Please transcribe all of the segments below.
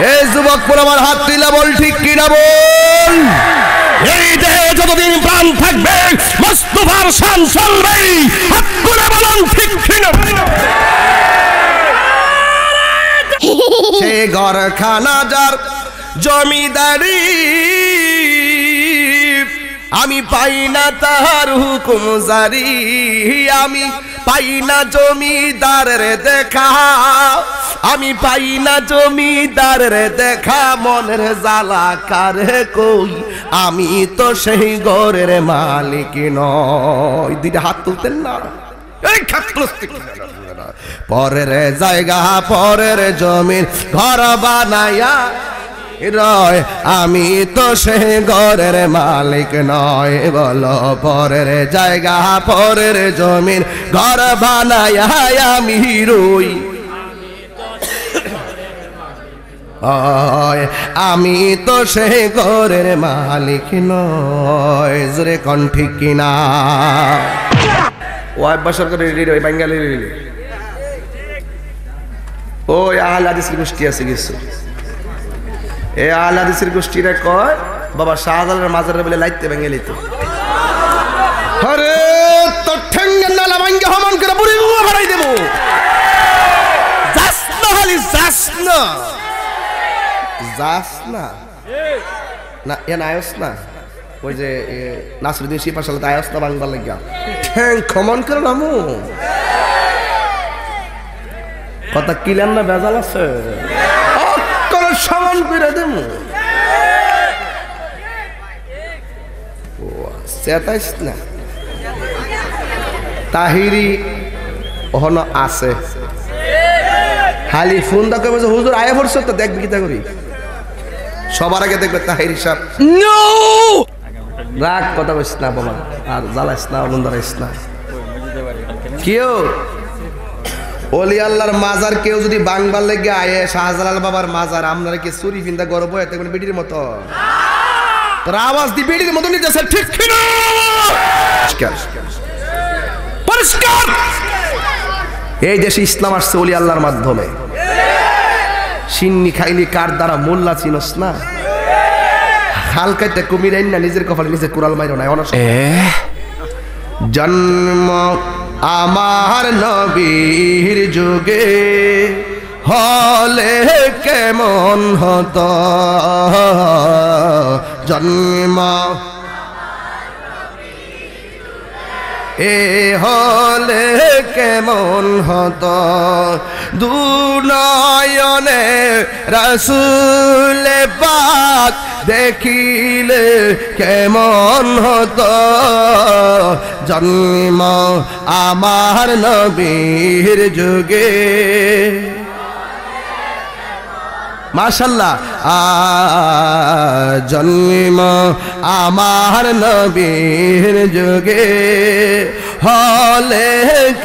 এই যুবক পুরো আমার হাত তুলে বল ঠিক কিনা বল। এই দেহে যতদিন প্রাণ থাকবে মুস্তাফার শান চলবে, হাত তুলে বলুন ঠিক কিনা। সে ঘরখানা যার জমিদারি, আমি পাই না তাহার হুকুম জারি, আমি পাই না জমিদারের দেখা, আমি পাই না জমিদারের দেখা, মনের জ্বালা কারে কই, আমি তো সেই ঘরের মালিক নই। দুইটা হাত তুলতেন না, পরের জায়গা পরের জমিন ঘর বানায়া রয়, আমি তো সে ঘরের মালিক নয়। বলো পরের জায়গা পরের জমিন ঘর বানায়া আমি রই, আমি তো সে ঘরের মালিক নয়। জোরে কোন ঠিক কিনা? ওই বেসরকারি রেডিও, ওই বাঙালি রেডিও, ওই আহলে হাদিসের গোষ্ঠী আছে কিছু, এই আহলে হাদিসের গোষ্ঠীরা কয় বাবা শাহজালালের মাজারে বলে লাইতে ভেঙে লিত। আরে তোর ঠেঙ্গের নালা ভাঙ্গে হমান করে বুড়ি গুয়া বাড়াই দেব। যাস না খালি যাস না, যাস না না এ নায়স না, ওই যে নাসরুদ্দিন শিপার সাথে আয়স না বাংলা লাগিয়া ঠ্যাং খমন করে নামু কথা কিলেন না বেজাল আছে সমান করে দেব। চেতাইস না, তাহিরি ওহনো আছে, খালি ফোন দা কবে হুজুর আয়া পড়ছ তো দেখবি কিতা করি, সবার আগে দেখবে তাহিরি সাহেব। নো রাগ কথা কইস না বাবা, আর জ্বালাইস না, অনন্দারাইস না। কেউ ওলি আল্লাহর মাজার কেউ যদি বাংবার লেগে আয়ে শাহজালাল বাবার মাজার, আপনারা কি চুরি ফিন্দা গর্ব এতে কোনো বেটির মতো তোর আওয়াজ দি বেটির মতো নিতেছে ঠিক কিনা? পরিষ্কার। এই দেশে ইসলাম আসছে ওলি আল্লাহর মাধ্যমে। সিন্নি খাইলি কার দ্বারা মোল্লা চিনস না, হালকাইতে কুমিরাইন না, নিজের কপালে নিজে কুড়াল মাইরো না। জন্ম আমার নবীর যুগে হলে কেমন হতো, জন্ম এ হলে কেমন হতো, দুনয়নে রাসূল পাক দেখিলে কেমন হতো, জন্ম আমার নবীর যুগে। মাশাআল্লাহ। জন্ম আমার নবীর যুগে হলে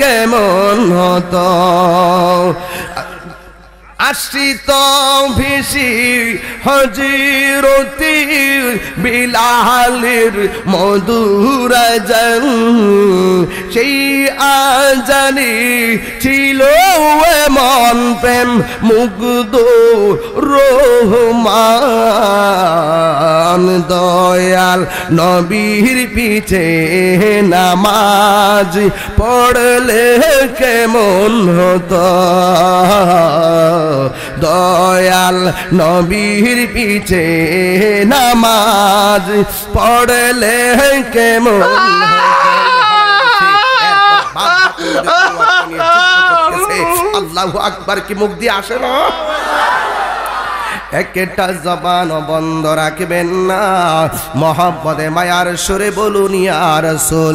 কেমন হতো, আশ্রিত ভিসি হজিরতি বিলালের মধুর আজান, সেই আজানি ছিল এমন প্রেম মুগ্ধ রহমান, দয়াল নবীর পিছে নামাজ পড়লে কেমন হতো, দয়াল নবীর পিছে নামাজ পড়লে কেমন। আল্লাহু আকবার কি মুখ দিয়ে আসে না? একটা জবান বন্ধ রাখবেন না, মহব্বতে মায়ার সুরে বলুন ইয়া রাসূল।